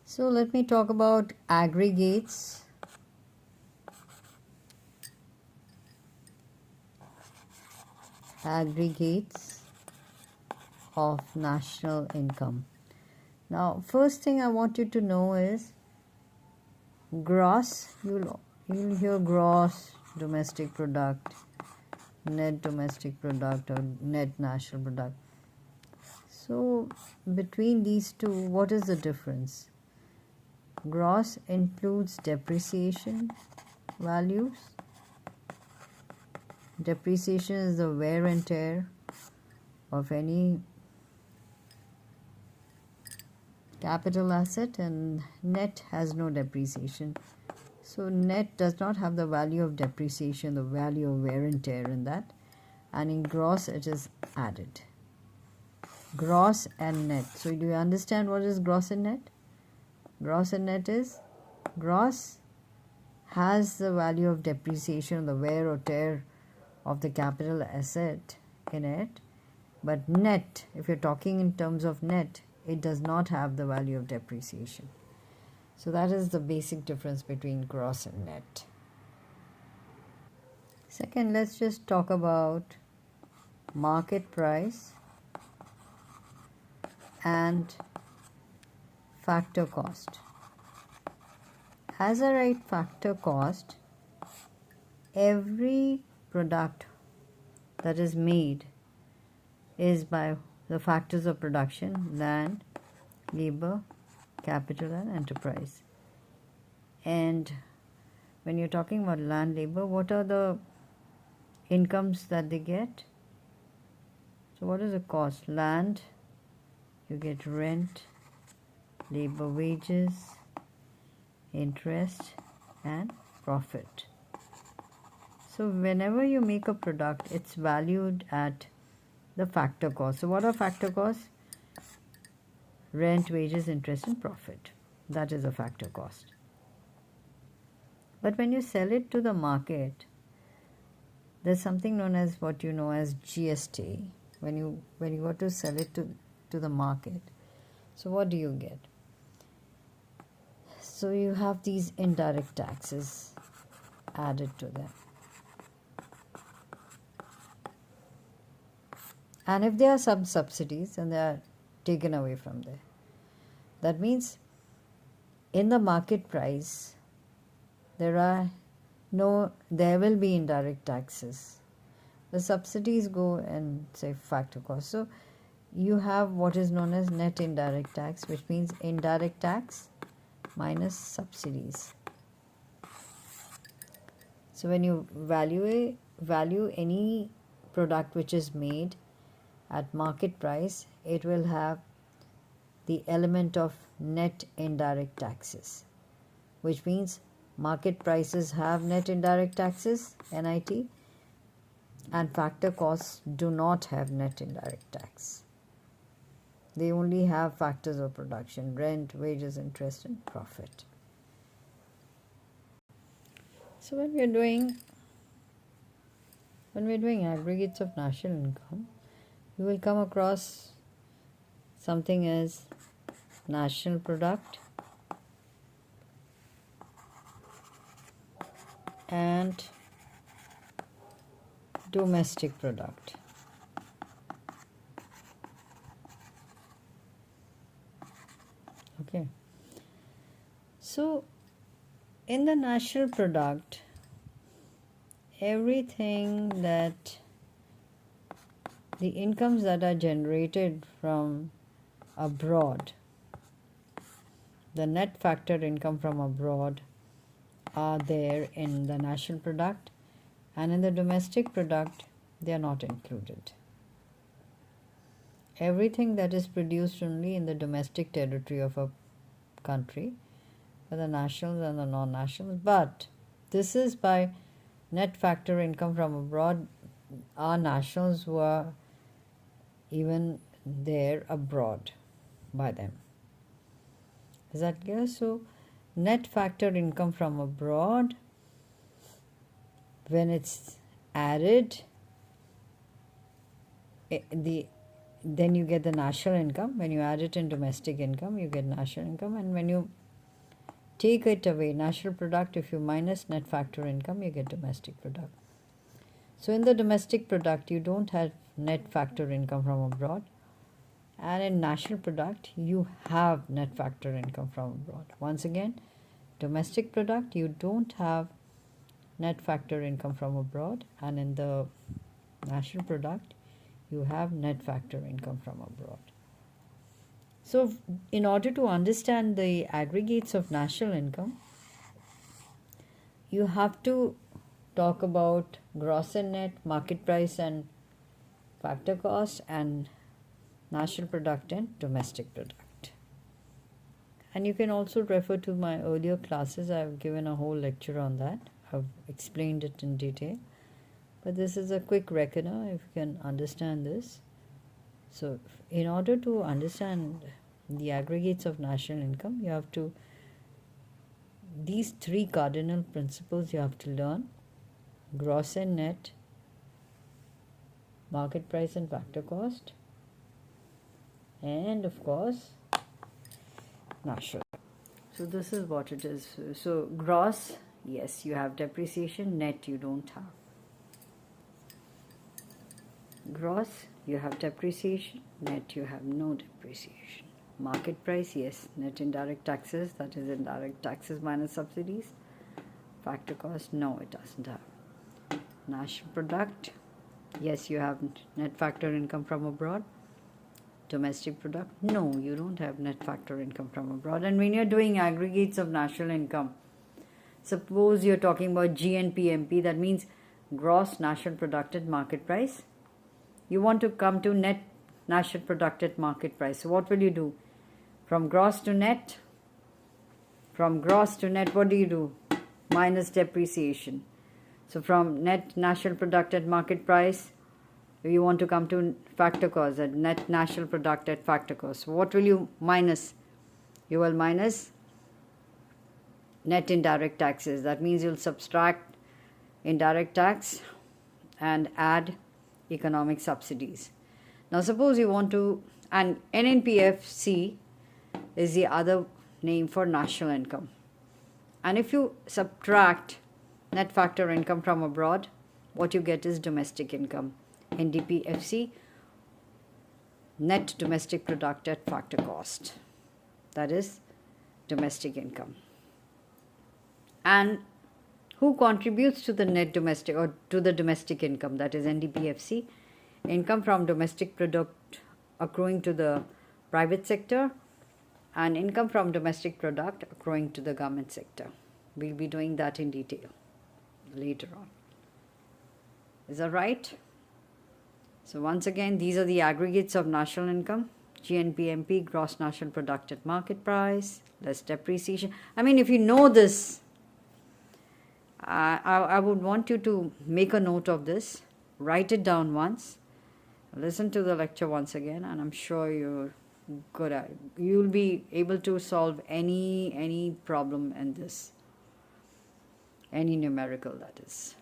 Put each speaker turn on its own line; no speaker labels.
So let me talk about aggregates. Aggregates of national income. Now, first thing I want you to know is gross. You'll hear gross domestic product, net domestic product, or net national product. So between these two, what is the difference? Gross includes depreciation values. Depreciation is the wear and tear of any capital asset, and net has no depreciation. So net does not have the value of depreciation, the value of wear and tear in that, and in gross it is added. Gross and net. So do you understand what is gross and net? Gross and net is, gross has the value of depreciation, the wear or tear of the capital asset in it, but net, if you're talking in terms of net, it does not have the value of depreciation. So that is the basic difference between gross and net. Second, let's just talk about market price and factor cost. As I write factor cost, every product that is made is by the factors of production: land, labor, capital, and enterprise. And when you're talking about land, labor, what are the incomes that they get? So what is the cost? Land, you get rent, labor wages, interest, and profit. So whenever you make a product, it's valued at the factor cost. So what are factor costs? Rent, wages, interest, and profit. That is a factor cost. But when you sell it to the market, there's something known as what you know as GST. When you go to sell it to the market, so what do you get? So you have these indirect taxes added to them. And if there are some subsidies, and they are taken away from there. That means in the market price, there will be indirect taxes. The subsidies go and say factor cost. So you have what is known as net indirect tax, which means indirect tax minus subsidies. So when you value any product which is made at market price, it will have the element of net indirect taxes, which means market prices have net indirect taxes, NIT, and factor costs do not have net indirect tax. They only have factors of production: rent, wages, interest, and profit. So when we're doing aggregates of national income, you will come across something as national product and domestic product. Okay. So in the national product, everything that the incomes that are generated from abroad, the net factor income from abroad, are there in the national product, and in the domestic product they are not included. Everything that is produced only in the domestic territory of a country, for the nationals and the non-nationals, but this is by net factor income from abroad, are nationals who are even there abroad by them. Is that clear? So net factor income from abroad, when it's added, the then you get the national income. When you add it in domestic income, you get national income. And when you take it away, national product, if you minus net factor income, you get domestic product. So in the domestic product, you don't have net factor income from abroad. And in national product, you have net factor income from abroad. Once again, domestic product, you don't have net factor income from abroad. And in the national product, you have net factor income from abroad. So in order to understand the aggregates of national income, you have to talk about gross and net, market price and factor cost, and national product and domestic product. And you can also refer to my earlier classes. I've given a whole lecture on that. I've explained it in detail. But this is a quick reckoner if you can understand this. So in order to understand the aggregates of national income, you have to, these three cardinal principles you have to learn: gross and net, market price and factor cost, and of course national. So this is what it is. So gross, yes, you have depreciation. Net, you don't have. Gross, you have depreciation. Net, you have no depreciation. Market price, yes. Net indirect taxes, that is indirect taxes minus subsidies. Factor cost, no, it doesn't have. National product, yes, you have net factor income from abroad. Domestic product, no, you don't have net factor income from abroad. And when you're doing aggregates of national income, suppose you're talking about GNPMP, that means gross national product at market price. You want to come to net national product at market price. So what will you do? From gross to net? From gross to net, what do? Minus depreciation. So from net national product at market price, you want to come to factor cost, at net national product at factor cost. So what will you minus? You will minus net indirect taxes. That means you'll subtract indirect tax and add economic subsidies. Now suppose you want to, and NNPFC is the other name for national income. And if you subtract net factor income from abroad, what you get is domestic income. NDPFC, net domestic product at factor cost. That is domestic income. And who contributes to the net domestic or to the domestic income? That is NDPFC. Income from domestic product accruing to the private sector, and income from domestic product accruing to the government sector. We'll be doing that in detail later on. Is that right? So once again, these are the aggregates of national income. GNPMP, gross national product at market price, less depreciation. I mean, if you know this, I would want you to make a note of this, write it down once, listen to the lecture once again, and I'm sure you're good at it. You'll be able to solve any problem in this, any numerical that is.